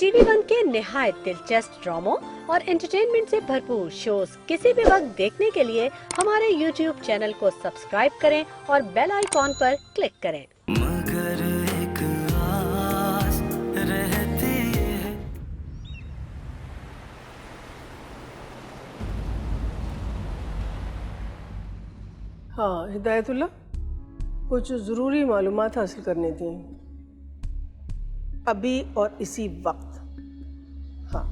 TV one के निहायत दिलचस्प ड्रामों और एंटरटेनमेंट से भरपूर शोज किसी भी वक्त देखने के लिए हमारे YouTube चैनल को सब्सक्राइब करें और बेल आइकॉन पर क्लिक करें। मगर एक आस रहती है। हाँ हिदायतुल्ला, कुछ ज़रूरी मालूमात हासिल करनी थी अभी और इसी वक्त। हाँ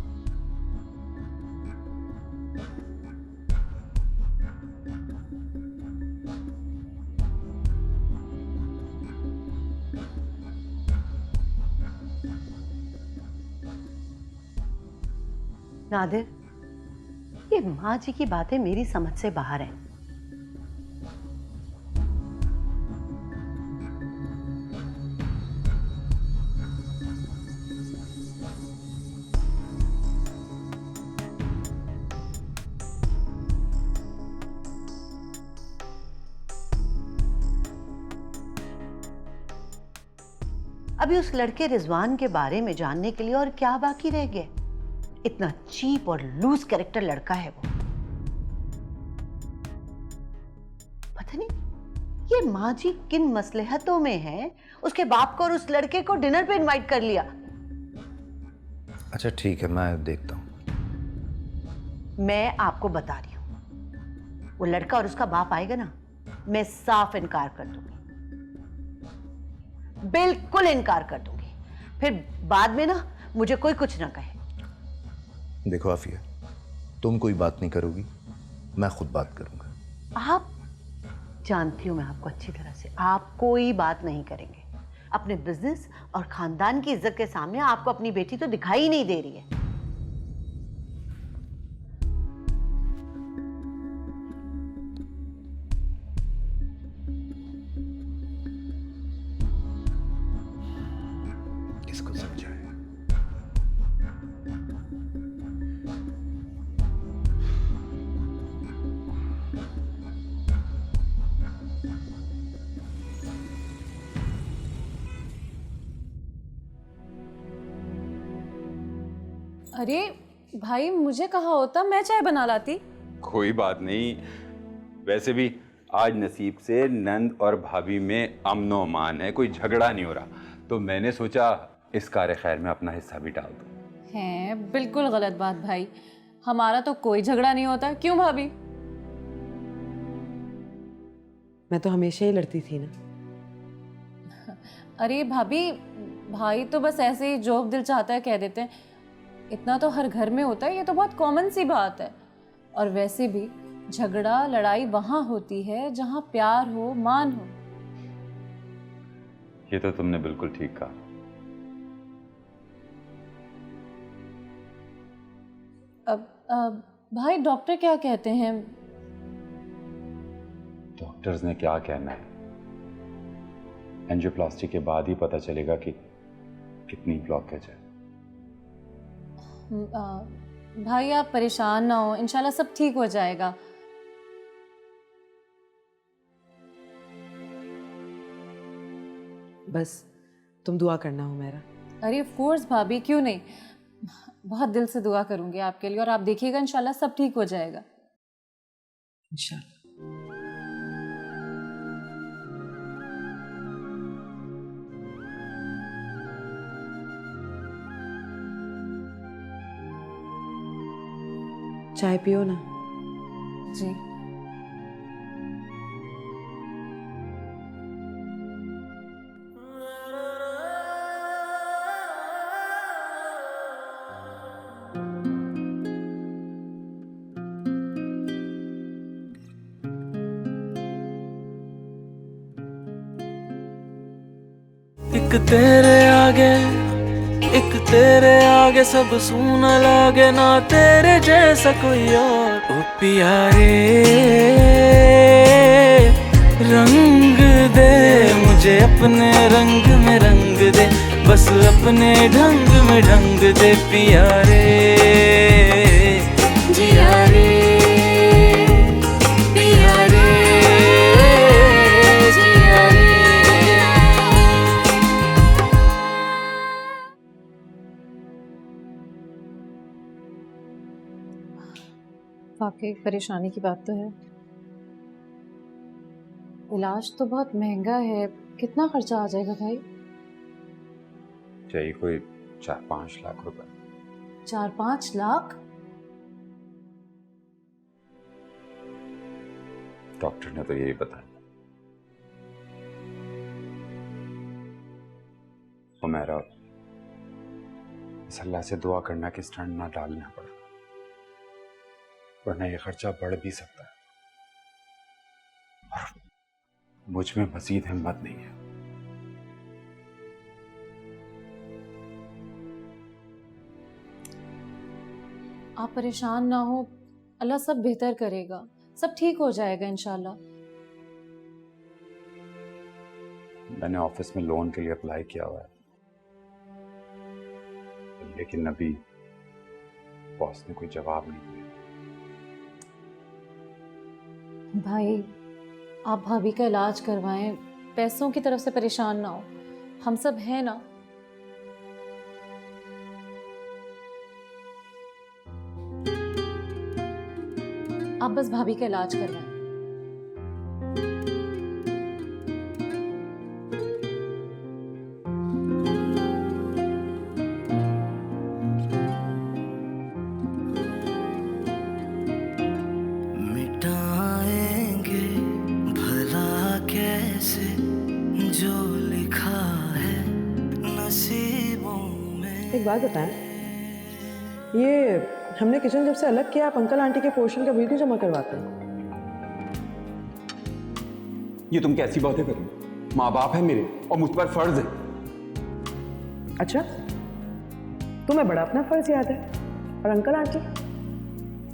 नादिर, ये माँ जी की बातें मेरी समझ से बाहर हैं। अभी उस लड़के रिजवान के बारे में जानने के लिए और क्या बाकी रह गया? इतना चीप और लूज कैरेक्टर लड़का है वो। पता नहीं ये माँ जी किन मसलहतों में है, उसके बाप को और उस लड़के को डिनर पे इनवाइट कर लिया। अच्छा ठीक है, मैं देखता हूँ। मैं आपको बता रही हूँ, वो लड़का और उसका बाप आएगा ना, मैं साफ इनकार कर दूंगी, बिल्कुल इनकार कर दूंगी। फिर बाद में ना मुझे कोई कुछ ना कहे। देखो आफिया, तुम कोई बात नहीं करोगी, मैं खुद बात करूंगा। आप जानती हूं मैं आपको अच्छी तरह से, आप कोई बात नहीं करेंगे। अपने बिजनेस और खानदान की इज्जत के सामने आपको अपनी बेटी तो दिखाई ही नहीं दे रही है। किसको समझाए? अरे भाई, मुझे कहा होता मैं चाय बना लाती। कोई बात नहीं, वैसे भी आज नसीब से नंद और भाभी में अमनो अमान है, कोई झगड़ा नहीं हो रहा, तो मैंने सोचा इस कार्य खैर में अपना हिस्सा भी डाल दूं। हैं, बिल्कुल गलत बात भाई, हमारा तो कोई झगड़ा नहीं होता। क्यों भाभी? मैं तो हमेशा ही लड़ती थी ना। अरे भाभी, भाई तो बस ऐसे ही जो दिल चाहता है कह देते हैं, इतना तो हर घर में होता है, ये तो बहुत कॉमन सी बात है। और वैसे भी झगड़ा लड़ाई वहां होती है जहां प्यार हो, मान हो। ये तो तुमने बिल्कुल ठीक कहा। अब भाई डॉक्टर क्या कहते हैं? डॉक्टर्स ने क्या कहना है, एंजियोप्लास्टी के बाद ही पता चलेगा कि कितनी ब्लॉकेज है। भाई आप परेशान ना हो, इंशाल्लाह सब ठीक हो जाएगा। बस तुम दुआ करना हो मेरा। अरे ऑफ कोर्स भाभी, क्यों नहीं, बहुत दिल से दुआ करूंगी आपके लिए, और आप देखिएगा इंशाल्लाह सब ठीक हो जाएगा। इंशाल्लाह। चाय पियो ना। जी। एक तेरे आगे सब सूना लागे, ना तेरे जैसा कोई और। ओ प्यारे रंग दे मुझे, अपने रंग में रंग दे, बस अपने ढंग में ढंग दे प्यारे। जिया रे वाकई परेशानी की बात तो है। इलाज तो बहुत महंगा है, कितना खर्चा आ जाएगा भाई? चाहिए कोई 4-5 लाख रुपए। 4-5 लाख? डॉक्टर ने तो यही बताया। तो मेरा अल्लाह से दुआ करना कि स्टंट ना डालना पड़े, वरना ये खर्चा बढ़ भी सकता है। और मुझ में मजीद हिम्मत नहीं है। आप परेशान ना हो, अल्लाह सब बेहतर करेगा, सब ठीक हो जाएगा इंशाल्लाह। मैंने ऑफिस में लोन के लिए अप्लाई किया हुआ है, लेकिन अभी बॉस ने कोई जवाब नहीं दिया। भाई आप भाभी का इलाज करवाएं, पैसों की तरफ से परेशान ना हो, हम सब हैं ना। आप बस भाभी का इलाज करवाएं। मिटाएंगे भला कैसे जो लिखा है नसीबों में। एक बात बताएं, ये हमने किचन जब से अलग किया, आप अंकल आंटी के पोर्शन का बिल क्यों जमा करवाते हैं? ये तुम कैसी बातें कर रही हो? माँ बाप है मेरे और मुझ पर फर्ज है। अच्छा, तुम्हें बड़ा अपना फर्ज याद है, और अंकल आंटी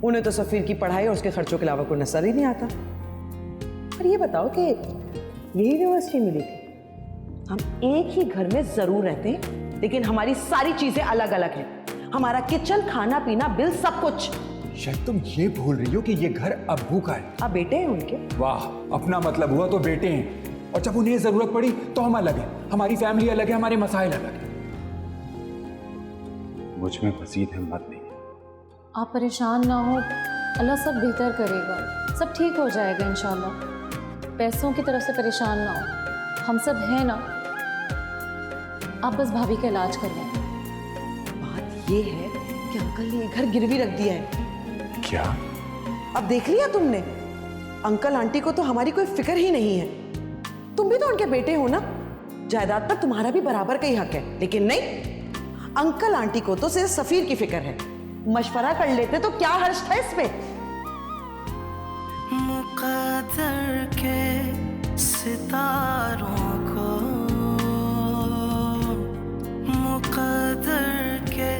उन्हें तो सफीर की पढ़ाई और उसके खर्चों के अलावा कोई नजर ही नहीं आता। और ये बताओ कि यही यूनिवर्सिटी मिली थी, हम एक ही घर में जरूर रहते हैं, लेकिन हमारी सारी चीजें अलग अलग हैं। हमारा किचन, खाना पीना, बिल, सब कुछ। शायद तुम ये भूल रही हो कि ये घर अब्बू का है। आप बेटे हैं उनके। वाह, अपना मतलब हुआ तो बेटे हैं, और जब उन्हें जरूरत पड़ी तो हम अलग हैं। हमारी फैमिली अलग है, हमारे मसाइल अलग हैं। मुझ में मजीद हिम्मत नहीं है। आप परेशान ना हो, अल्लाह सब बेहतर करेगा, सब ठीक हो जाएगा इंशाल्लाह। पैसों की तरफ से परेशान ना हो, हम सब हैं ना। आप बस भाभी का इलाज करवाएं। बात ये है कि अंकल ने ये घर गिरवी रख दिया है। क्या? अब देख लिया तुमने, अंकल आंटी को तो हमारी कोई फिक्र ही नहीं है। तुम भी तो उनके बेटे हो ना, जायदाद पर तुम्हारा भी बराबर का ही हक है। लेकिन नहीं, अंकल आंटी को तो सिर्फ सफीर की फिक्र है। मशवरा कर लेते तो क्या हर्ज था इसमें। मुक़द्दर के सितारों को, मुक़द्दर के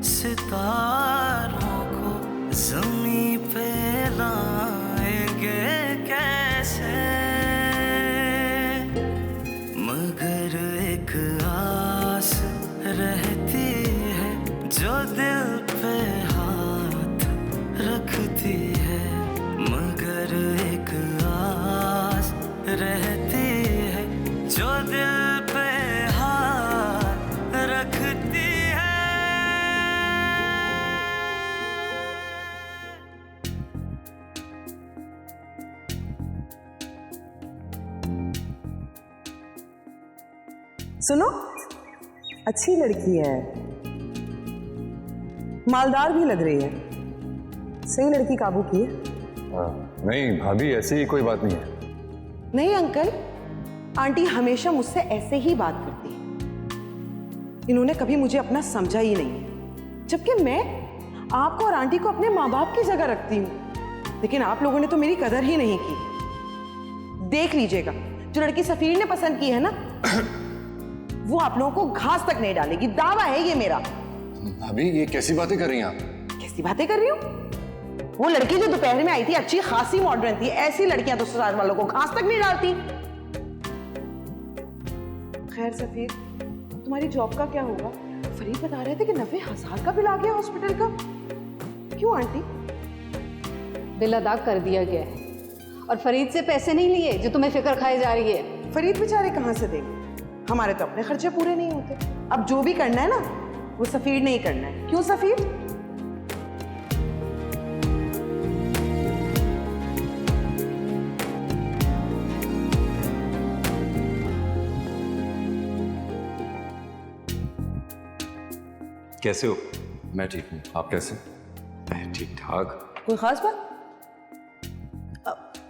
सितारों को ज़मीं पे लाएंगे कैसे, मगर एक आस रहती है जो दिल पे हाथ रखती है, मगर एक आस रहती है जो दिल पे हाथ रखती है। सुनो, अच्छी लड़की है, मालदार भी लग रही है, सही लड़की काबू की है। नहीं भाभी, ऐसी कोई बात नहीं है। नहीं अंकल, आंटी हमेशा मुझसे ऐसे ही बात करती है। इन्होंने कभी मुझे अपना समझा ही नहीं है, जबकि मैं आपको और आंटी को अपने माँ बाप की जगह रखती हूँ। लेकिन आप लोगों ने तो मेरी कदर ही नहीं की। देख लीजिएगा, जो लड़की सफीर ने पसंद की है ना, वो आप लोगों को घास तक नहीं डालेगी, दावा है ये मेरा। भाभी, ये कैसी बातें कर रही हैं आप? कैसी बातें कर रही हूँ? वो लड़की जो दोपहर में आई थी अच्छी खासी मॉडर्न थी, ऐसी लड़कियां तो ससुराल वालों को घास तक नहीं डालती। खैर सफीर, तुम्हारी जॉब का क्या होगा? फरीद बता रहे थे कि 90,000 का बिल आ गया हॉस्पिटल का। क्यों आंटी? बिल अदा कर दिया गया है, और फरीद से पैसे नहीं लिए जो तुम्हें फिक्र खाई जा रही है। फरीद बेचारे कहाँ से देंगे? हमारे तो अपने खर्चे पूरे नहीं होते। अब जो भी करना है ना, वो सफीर ने ही करना है। क्यों सफीर? कैसे हो? मैं ठीक हूँ, आप कैसे? मैं ठीक ठाक। कोई खास बात?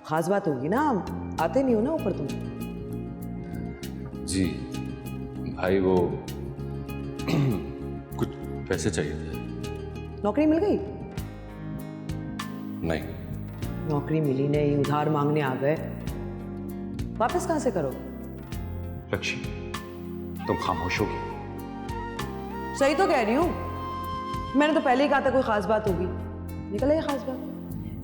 खास बात होगी ना, आते नहीं हो ना ऊपर तुम। जी भाई, वो कुछ पैसे चाहिए थे। नौकरी मिल गई? नहीं। नौकरी मिली नहीं, उधार मांगने आ गए, वापस कहां से करो? रक्षी, तुम खामोश होगी। सही तो कह रही हूँ, मैंने तो पहले ही कहा था कोई खास बात होगी। निकल ये खास बात।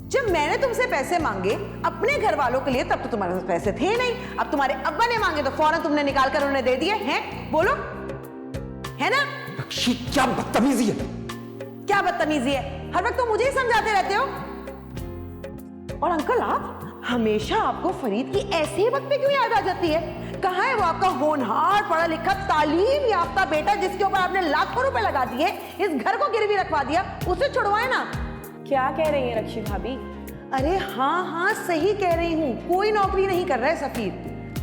जब मैंने तुमसे पैसे मांगे अपने घर वालों के लिए, तब तो तुम्हारे पास पैसे थे नहीं। अब तुम्हारे अब्बा ने मांगे तो फौरन तुमने निकाल कर उन्हें दे दिए हैं। बोलो, है ना? रक्षी, क्या बदतमीजी है? क्या बदतमीजी है? हर वक्त तुम मुझे ही समझाते रहते हो। और अंकल, आप हमेशा, आपको फरीद की ऐसे ही वक्त पे क्यों याद आ जाती है? कहाँ है वो आपका होनहार, पढ़ा लिखा, तालीम याफ्ता बेटा जिसके ऊपर आपने लाखों रुपए लगा दिए, इस घर को गिरवी रखवा दिया? उसे छुड़वाए ना। क्या कह रही है रक्षी भाभी? अरे हाँ हाँ, सही कह रही हूँ। कोई नौकरी नहीं कर रहा है सफीर।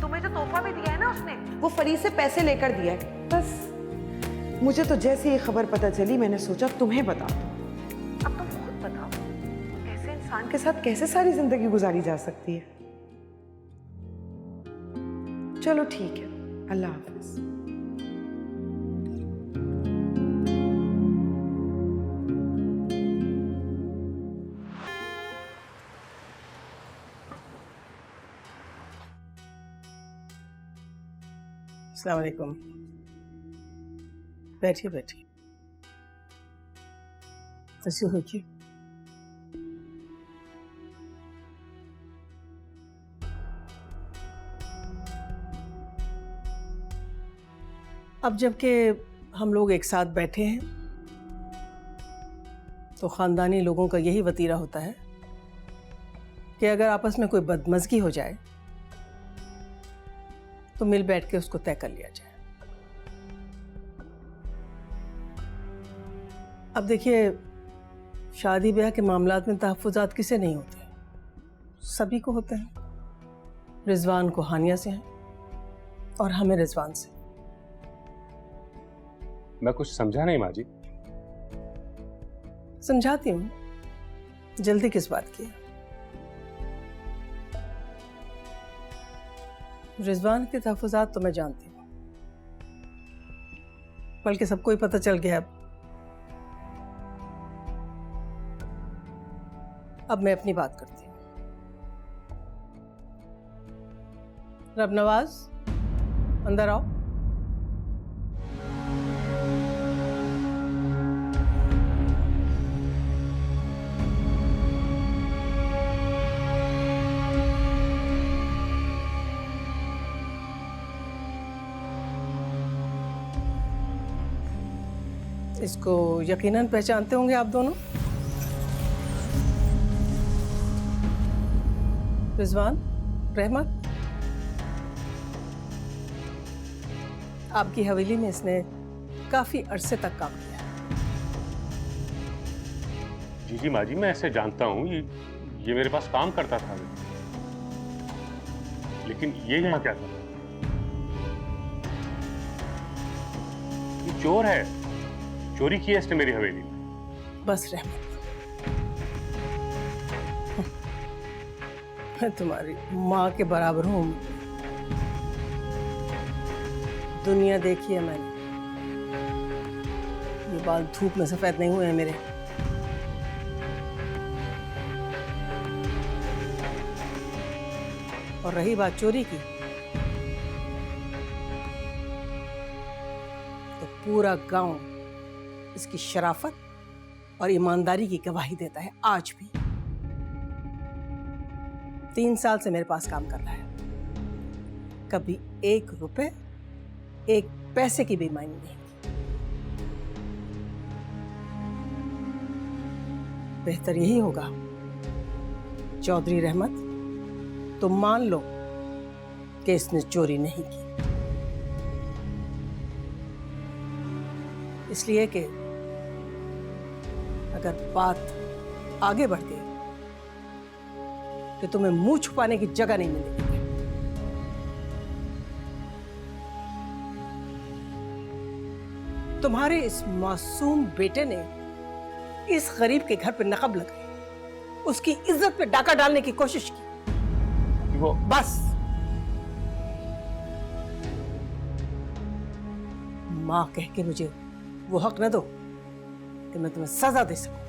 तुम्हें जो तोहफा भी दिया है ना उसने, वो फरीद से पैसे लेकर दिया है। बस मुझे तो जैसे ये खबर पता चली, मैंने सोचा तुम्हें बता दूं। अब तुम खुद बताओ, ऐसे इंसान के साथ कैसे सारी जिंदगी गुजारी जा सकती है? चलो ठीक है, अल्लाह हाफिज। अस्सलाम वालेकुम। बैठिए बैठिए, ऐसे होइए। अब जबकि हम लोग एक साथ बैठे हैं तो ख़ानदानी लोगों का यही वतीरा होता है कि अगर आपस में कोई बदमज़गी हो जाए तो मिल बैठ के उसको तय कर लिया जाए। अब देखिए, शादी ब्याह के मामलात में तहफ़्फ़ुज़ात किसे नहीं होते, सभी को होते हैं। रिजवान को हानिया से हैं और हमें रिजवान से। मैं कुछ समझा नहीं माँ जी। समझाती हूँ, जल्दी किस बात की है? रिजवान के तहफ़्फ़ुज़ात तो मैं जानती हूँ, बल्कि सबको ही पता चल गया। अब मैं अपनी बात करती हूँ। रब नवाज, अंदर आओ। इसको यकीनन पहचानते होंगे आप दोनों। रिजवान, रहमत, आपकी हवेली में इसने काफी अरसे तक काम किया। जी जी माँ जी, मैं ऐसे जानता हूँ, ये मेरे पास काम करता था, लेकिन ये यहाँ क्या था? ये चोर है, चोरी की है इसने मेरी हवेली में। बस रहमत, मैं तुम्हारी माँ के बराबर हूँ। दुनिया देखी है मैंने, ये बाल धूप में सफेद नहीं हुए हैं मेरे। और रही बात चोरी की, तो पूरा गांव इसकी शराफत और ईमानदारी की गवाही देता है। आज भी 3 साल से मेरे पास काम कर रहा है, कभी 1 रुपए 1 पैसे की बेईमानी नहीं की। बेहतर यही होगा चौधरी रहमत, तुम मान लो कि इसने चोरी नहीं की, इसलिए कि अगर बात आगे बढ़ गई तो तुम्हें मुंह छुपाने की जगह नहीं मिलेगी। तुम्हारे इस मासूम बेटे ने इस गरीब के घर पे नकब लगाई, उसकी इज्जत पे डाका डालने की कोशिश की। वो बस मां कह के मुझे वो हक न दो कि मैं तुम्हें सजा दे सकूं।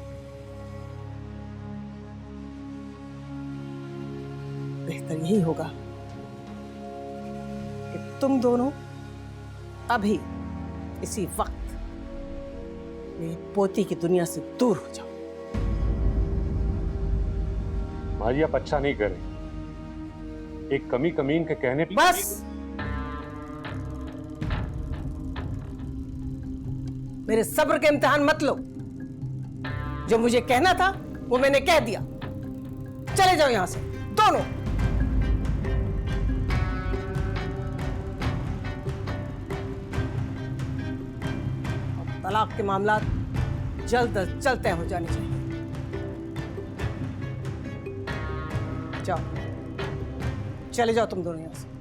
बेहतर यही होगा कि तुम दोनों अभी इसी वक्त मेरी पोती की दुनिया से दूर हो जाओ। भाई आप अच्छा नहीं करें, एक कमी कमीन के कहने पे बस मेरे सब्र के इम्तिहान मत लो। जो मुझे कहना था वो मैंने कह दिया। चले जाओ यहां से दोनों। और तलाक के मामला जल्द अज जल्द तय हो जाने चाहिए। जाओ, चले जाओ तुम दोनों यहां से।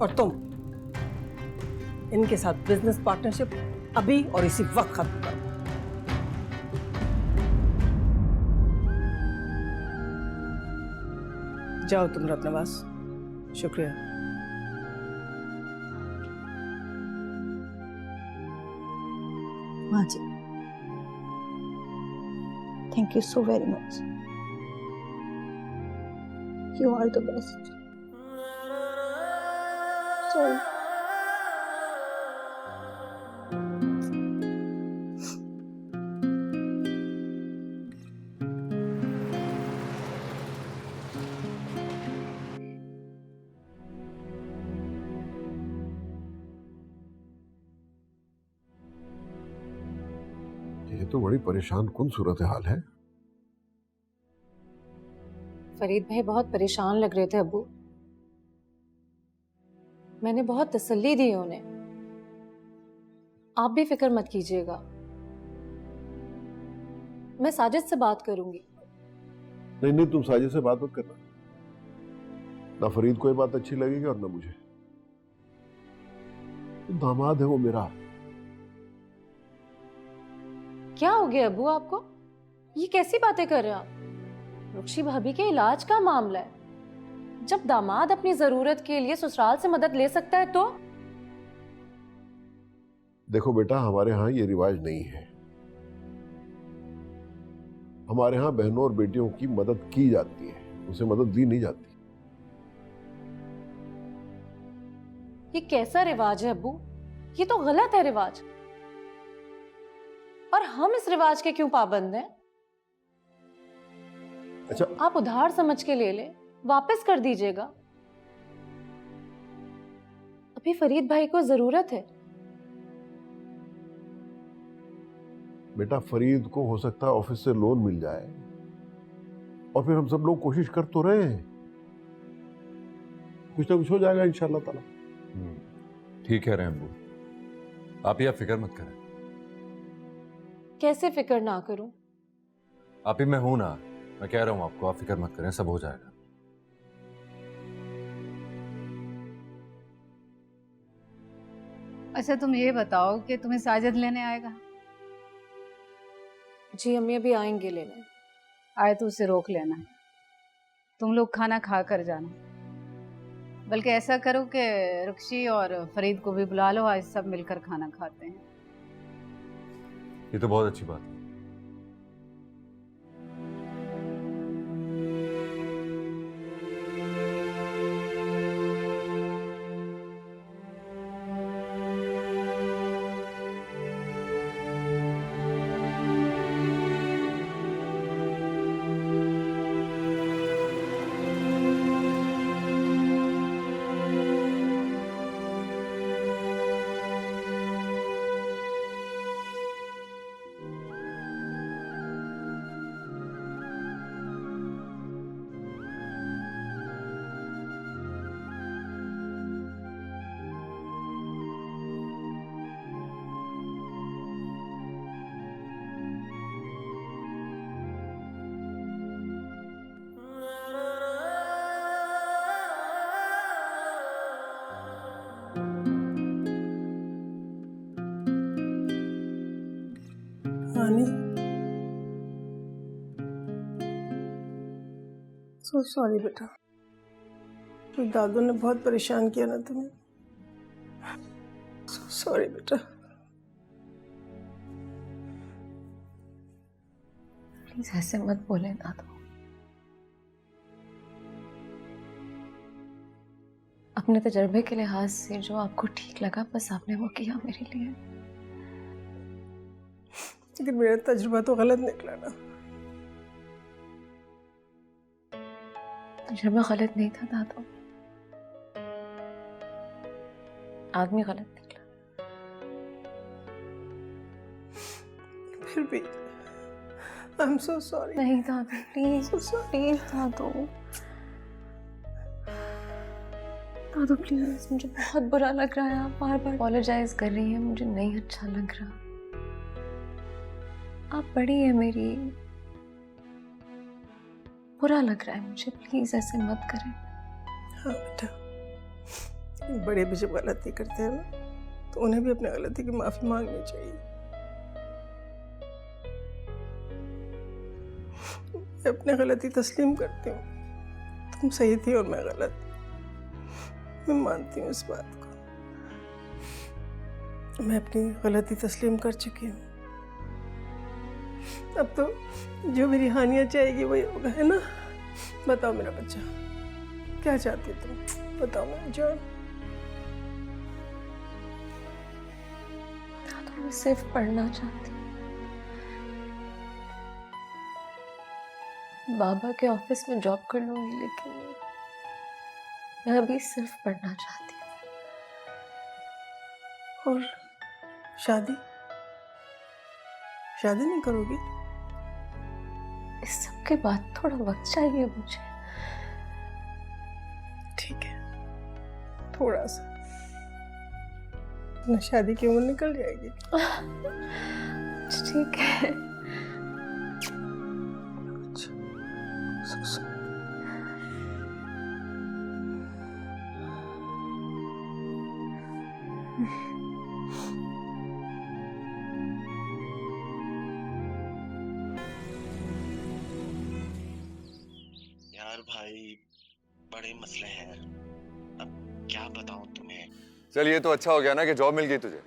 और तुम इनके साथ बिजनेस पार्टनरशिप अभी और इसी वक्त खत्म करो। जाओ तुम रत्नवास। शुक्रिया। माँ जी, thank you so very much. You are the best. Sorry. ये तो बड़ी परेशान कुन सूरत हाल है। फरीद भाई बहुत परेशान लग रहे थे अब्बू। मैंने बहुत तसल्ली दी उन्हें। आप भी फिक्र मत कीजिएगा, मैं साजिद से बात करूंगी। नहीं नहीं, तुम साजिद से बात मत करना। ना फरीद को ये बात अच्छी लगेगी और ना मुझे। तो दामाद है वो मेरा। क्या हो गया अब्बू आपको? ये कैसी बातें कर रहे हैं आप? रुक्षी भाभी के इलाज का मामला है। जब दामाद अपनी जरूरत के लिए ससुराल से मदद ले सकता है तो? देखो बेटा, हमारे यहाँ ये रिवाज नहीं है। हमारे यहाँ बहनों और बेटियों की मदद की जाती है, उसे मदद दी नहीं जाती। ये कैसा रिवाज है अब्बू? ये तो गलत है रिवाज। और हम इस रिवाज के क्यों पाबंद हैं? अच्छा, आप उधार समझ के ले ले, वापस कर दीजिएगा। अभी फरीद भाई को जरूरत है। बेटा, फरीद को हो सकता है ऑफिस से लोन मिल जाए और फिर हम सब लोग कोशिश कर तो रहे हैं, कुछ ना कुछ हो जाएगा इंशाल्लाह ताला। ठीक कह रहे हैं अब्बू, आप ये फिक्र मत करें। कैसे फिक्र ना करूं? आप ही मैं हूं ना, मैं कह रहा हूं आपको, आप फिक्र मत करें, सब हो जाएगा। अच्छा तुम ये बताओ कि तुम्हें साजिद लेने आएगा? जी अम्मी अभी आएंगे लेने। आए तो उसे रोक लेना। तुम लोग खाना खा कर जाना। बल्कि ऐसा करो कि रुक्षी और फरीद को भी बुला लो, आज सब मिलकर खाना खाते हैं। ये तो बहुत अच्छी बात है। हानि, सो सॉरी बेटा, तो दादू ने बहुत परेशान किया ना तुम्हें। सो सॉरी बेटा। प्लीज ऐसे मत बोले दादू। अपने तजर्बे के लिहाज से जो आपको ठीक लगा बस आपने वो किया मेरे लिए। लेकिन मेरा तजुर्बा तो गलत निकला ना। तजुर्बा गलत नहीं था दादू, आदमी गलत निकला। फिर भी आई एम सो सॉरी। नहीं दादू प्लीज, प्लीज दादू, दादू प्लीज, मुझे बहुत बुरा लग रहा है। आप बार बार अपोलोजाइज कर रही हैं, मुझे नहीं अच्छा लग रहा। आप बड़ी है मेरी, बुरा लग रहा है मुझे, प्लीज ऐसे मत करें। हाँ बेटा, बड़े भी जब गलती करते हैं ना तो उन्हें भी अपनी गलती की माफी मांगनी चाहिए। मैं अपनी गलती तस्लीम करती हूँ, तुम सही थी और मैं गलत, मैं मानती हूँ इस बात को। मैं अपनी गलती तस्लीम कर चुकी हूँ। अब तो जो मेरी हानियाँ चाहेगी वही होगा, है ना? बताओ मेरा बच्चा, क्या चाहती हो तुम? बताओ मेरा जान। तो मैं सिर्फ पढ़ना चाहती हूँ। बाबा के ऑफिस में जॉब कर लूंगी, लेकिन मैं अभी सिर्फ पढ़ना चाहती हूँ। और शादी? शादी नहीं करोगी? इस सब के बाद थोड़ा वक्त चाहिए मुझे। ठीक है, थोड़ा सा ना, शादी की उम्र निकल जाएगी। ठीक है। यार भाई, बड़े मसले हैं, अब क्या बताऊं तुम्हें। चल ये तो अच्छा हो गया ना कि जॉब मिल गई तुझे।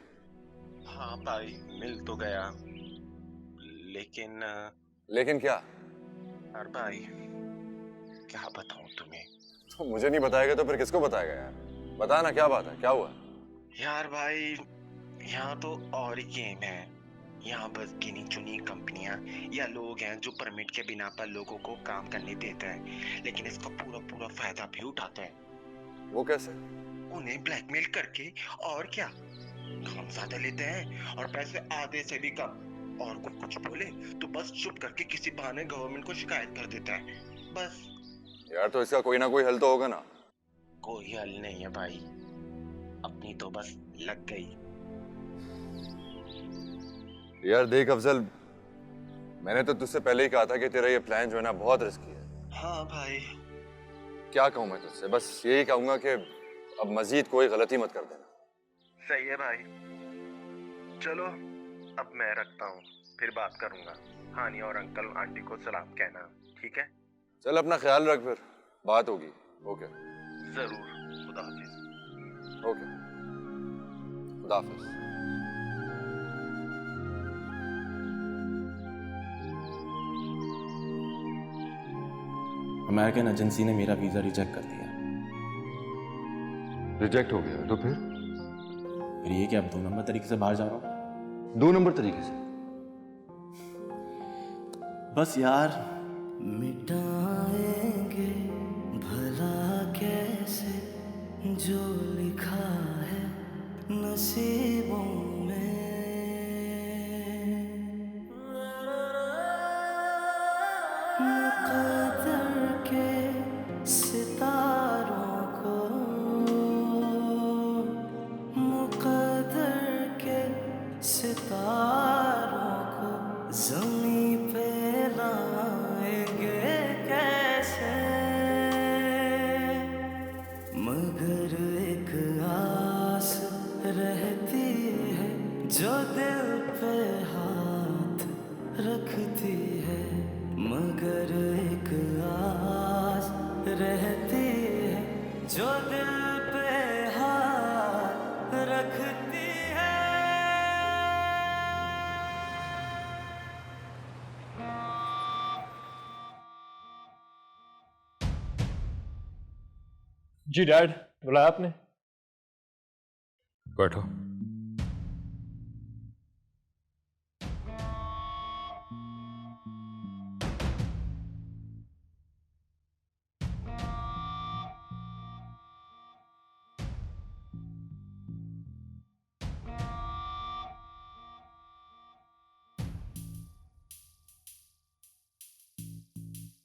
हाँ भाई, मिल तो गया, लेकिन क्या? यार भाई, क्या बताऊं तुम्हें। तो मुझे नहीं बताएगा तो फिर किसको बताएगा यार? बता ना, क्या बात है, क्या हुआ? यार भाई, यहाँ तो और ही गेम है। यहाँ बस गिनी चुनी कंपनियां या लोग हैं जो परमिट के बिना पर लोगों को काम करने देते हैं, लेकिन इसका पूरा पूरा फायदा भी उठाते हैं। वो कैसे? उन्हें ब्लैकमेल करके, और क्या, काम ज्यादा लेते हैं और पैसे आधे से भी कम। और कोई कुछ बोले तो बस चुप करके किसी बहाने गवर्नमेंट को शिकायत कर देता है, बस। यार तो इसका कोई ना कोई हल तो होगा ना? कोई हल नहीं है भाई, अपनी तो बस लग गई। यार देख अफजल, मैंने तो तुझसे पहले ही कहा था कि तेरा ये प्लान जो है ना बहुत रिस्की है। हाँ भाई। क्या कहूँ मैं तुझसे, बस यही कहूंगा कि अब मजीद कोई गलती मत कर देना। सही है भाई, चलो अब मैं रखता हूँ, फिर बात करूंगा। हानि और अंकल आंटी को सलाम कहना, ठीक है? चल अपना ख्याल रख, फिर बात होगी। ओके जरूर, खुदा हाफिज। ओके, खुदा हाफिज। अमेरिकन एजेंसी ने मेरा वीज़ा रिजेक्ट कर दिया। रिजेक्ट हो गया तो फिर? फिर ये कि अब 2 नंबर तरीके से बाहर जा रहा हूँ। 2 नंबर तरीके से? बस यार, मिटाएंगे भला कैसे जो लिखा है नसीबों में। मुक़द्दर के सितारों को, मुक़द्दर के सितारों को ज़मीं पे लाएंगे कैसे। जी डैड, बुलाया आपने? बैठो।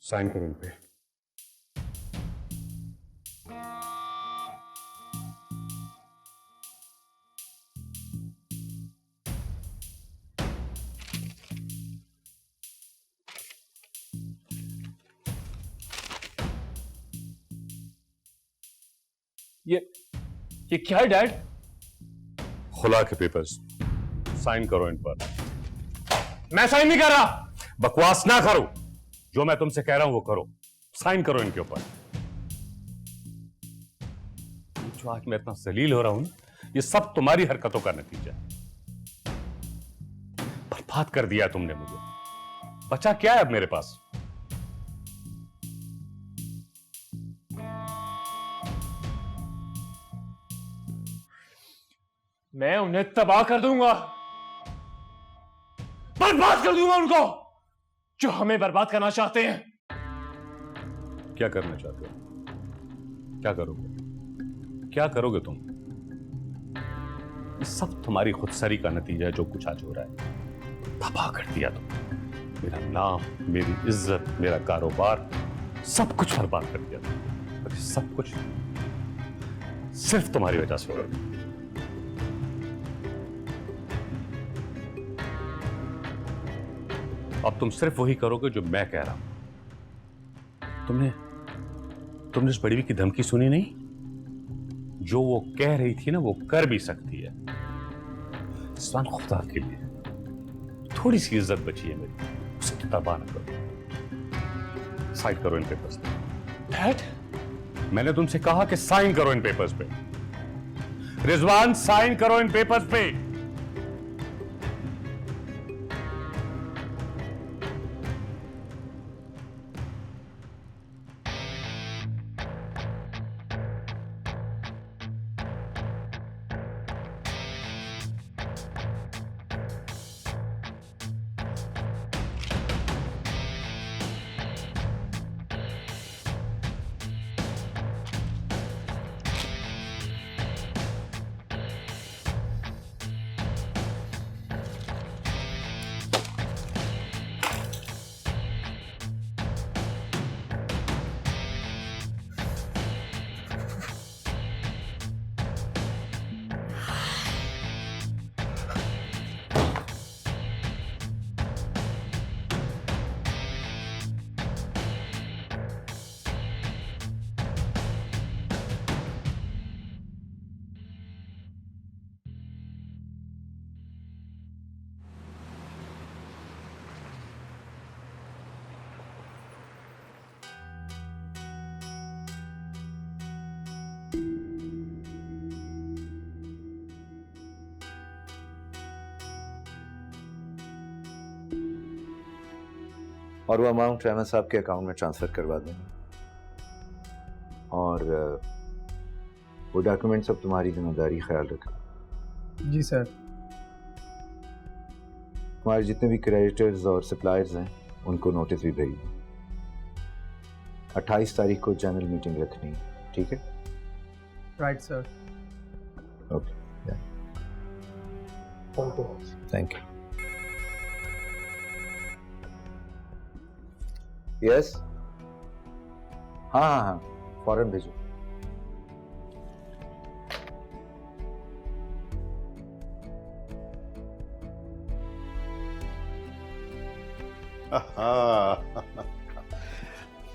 साइन करो इन पे। ये क्या है डैड? खुला के पेपर्स, साइन करो इन पर। मैं साइन नहीं कर रहा। बकवास ना करो, जो मैं तुमसे कह रहा हूं वो करो। साइन करो इनके ऊपर। जो आज मैं इतना जलील हो रहा हूं ना, ये सब तुम्हारी हरकतों का नतीजा है। बर्बाद कर दिया तुमने मुझे। बचा क्या है अब मेरे पास? मैं उन्हें तबाह कर दूंगा, बर्बाद कर दूंगा उनको, जो हमें बर्बाद करना चाहते हैं। क्या करना चाहते हो? क्या करोगे? क्या करोगे तुम? ये सब तुम्हारी खुदसरी का नतीजा है। जो कुछ आज हो रहा है, तबाह कर दिया तुम। मेरा नाम, मेरी इज्जत, मेरा कारोबार, सब कुछ बर्बाद कर दिया तुम। और ये सब कुछ सिर्फ तुम्हारी वजह से हो रहा है। अब तुम सिर्फ वही करोगे जो मैं कह रहा हूं। तुमने उस बड़ी भी की धमकी सुनी नहीं? जो वो कह रही थी ना, वो कर भी सकती है। रिजवान, खुदा के लिए थोड़ी सी इज्जत बची है मेरी, उसे तबाह न करो। साइन करो इन पेपर्स पे। डैड, मैंने तुमसे कहा कि साइन करो इन पेपर्स पे। रिजवान, साइन करो इन पेपर्स पे। और वो अमाउंट रहमान साहब के अकाउंट में ट्रांसफर करवा देंगे। और वो डॉक्यूमेंट सब तुम्हारी जिम्मेदारी, ख्याल रखना। जी सर। तुम्हारे जितने भी क्रेडिटर्स और सप्लायर्स हैं उनको नोटिस भी भेज दो। 28 तारीख को जनरल मीटिंग रखनी है, ठीक है? Right sir. Okay, thank you. Yes, हाँ हाँ हाँ, फौरन भेजो।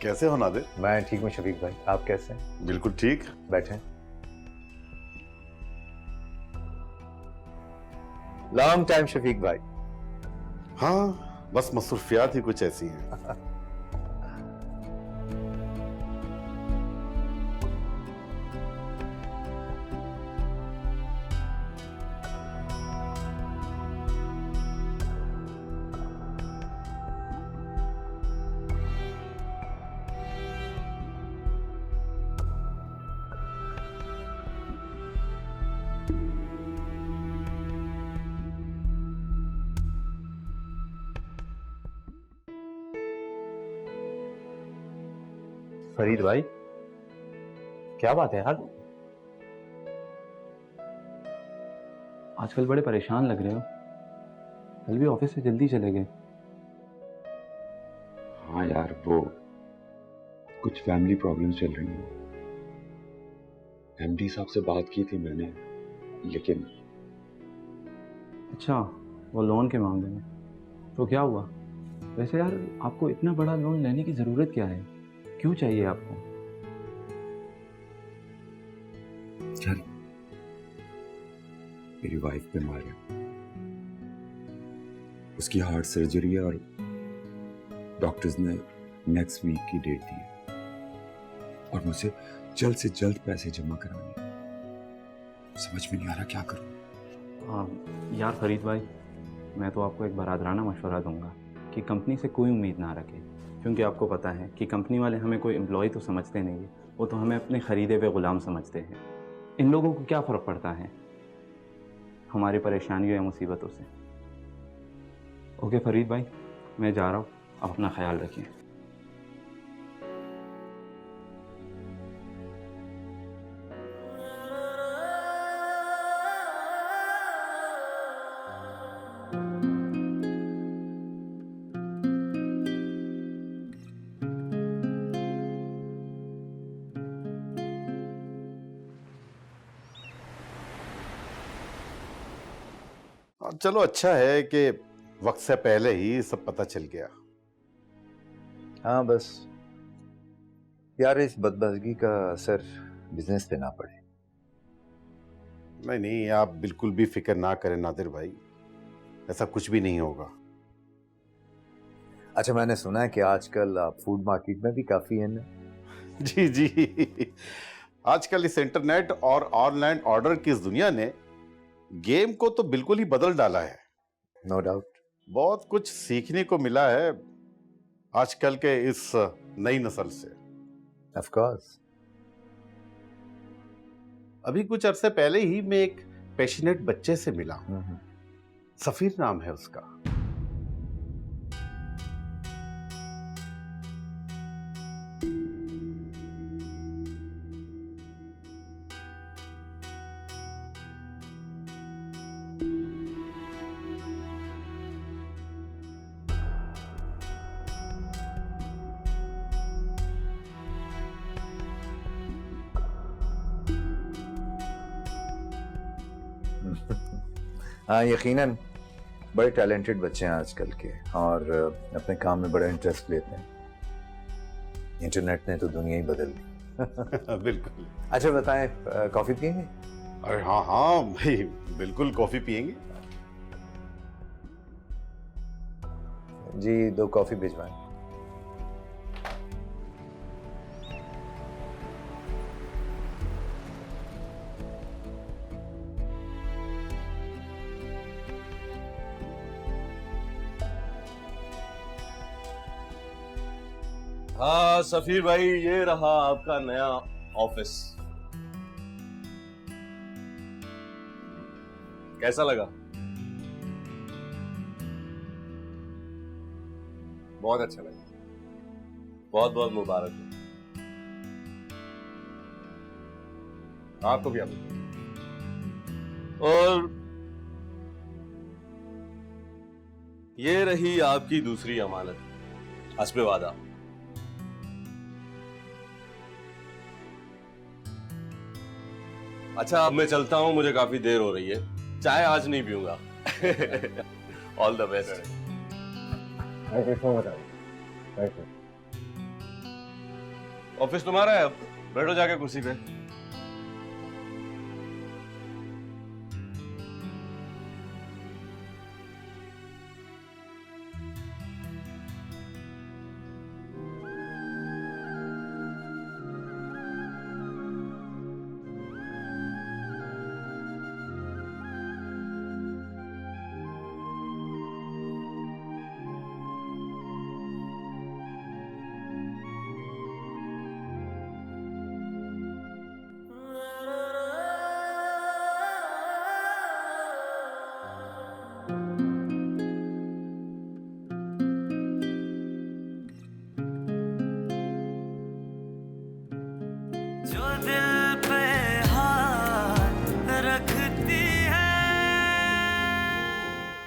कैसे हो नादिर? मैं ठीक हूँ शफीक भाई, आप कैसे हैं? बिल्कुल ठीक। बैठे। लॉन्ग टाइम शफीक भाई। हाँ, बस मसरूफियात ही कुछ ऐसी हैं। फरीद भाई, क्या बात है यार? आजकल बड़े परेशान लग रहे हो। कल भी ऑफिस से जल्दी चले गए। हाँ यार, वो कुछ फैमिली प्रॉब्लम्स चल रही हैं। एमडी साहब से बात की थी मैंने, लेकिन अच्छा, वो लोन के मामले में तो क्या हुआ? वैसे यार, आपको इतना बड़ा लोन लेने की ज़रूरत क्या है? क्यों चाहिए आपको? यार, मेरी वाइफ बीमार है, उसकी हार्ट सर्जरी है और डॉक्टर्स ने नेक्स्ट वीक की डेट दी है और मुझे जल्द से जल्द पैसे जमा कराने। समझ में नहीं आ रहा क्या करूं। यार फरीद भाई, मैं तो आपको एक बरादराना मशवरा दूंगा कि कंपनी से कोई उम्मीद ना रखें, क्योंकि आपको पता है कि कंपनी वाले हमें कोई एम्प्लॉय तो समझते नहीं है, वो तो हमें अपने ख़रीदे हुए ग़ुलाम समझते हैं। इन लोगों को क्या फ़र्क पड़ता है हमारी परेशानियों या मुसीबतों से। ओके फरीद भाई, मैं जा रहा हूँ, आप अपना ख्याल रखिए। चलो, अच्छा है कि वक्त से पहले ही सब पता चल गया। हाँ, बस यार इस बदबख्तगी का असर बिजनेस पे ना पड़े। नहीं नहीं, आप बिल्कुल भी फिक्र ना करें नादिर भाई, ऐसा कुछ भी नहीं होगा। अच्छा, मैंने सुना है कि आजकल आप फूड मार्केट में भी काफी हैं। जी जी, आजकल इस इंटरनेट और ऑनलाइन ऑर्डर की इस दुनिया ने गेम को तो बिल्कुल ही बदल डाला है। नो डाउट, बहुत कुछ सीखने को मिला है आजकल के इस नई नस्ल से। Of course. अभी कुछ अरसे पहले ही मैं एक पैशनेट बच्चे से मिला हूं, सफीर नाम है उसका। हाँ, यकीनन बड़े टैलेंटेड बच्चे हैं आजकल के और अपने काम में बड़ा इंटरेस्ट लेते हैं। इंटरनेट ने तो दुनिया ही बदल दी। बिल्कुल। अच्छा बताएं, कॉफी पियेंगे? अरे हाँ हाँ भाई, बिल्कुल कॉफी पियेंगे। जी, 2 कॉफी भिजवाएं। हाँ सफीर भाई, ये रहा आपका नया ऑफिस। कैसा लगा? बहुत अच्छा लगा। बहुत बहुत मुबारक हो आपको भी। और ये रही आपकी दूसरी अमानत, हस्बे वादा। अच्छा, अब मैं चलता हूं, मुझे काफी देर हो रही है। चाय आज नहीं पीऊंगा। All the best. ऑफिस तुम्हारा है, अब बैठो जाके कुर्सी पे।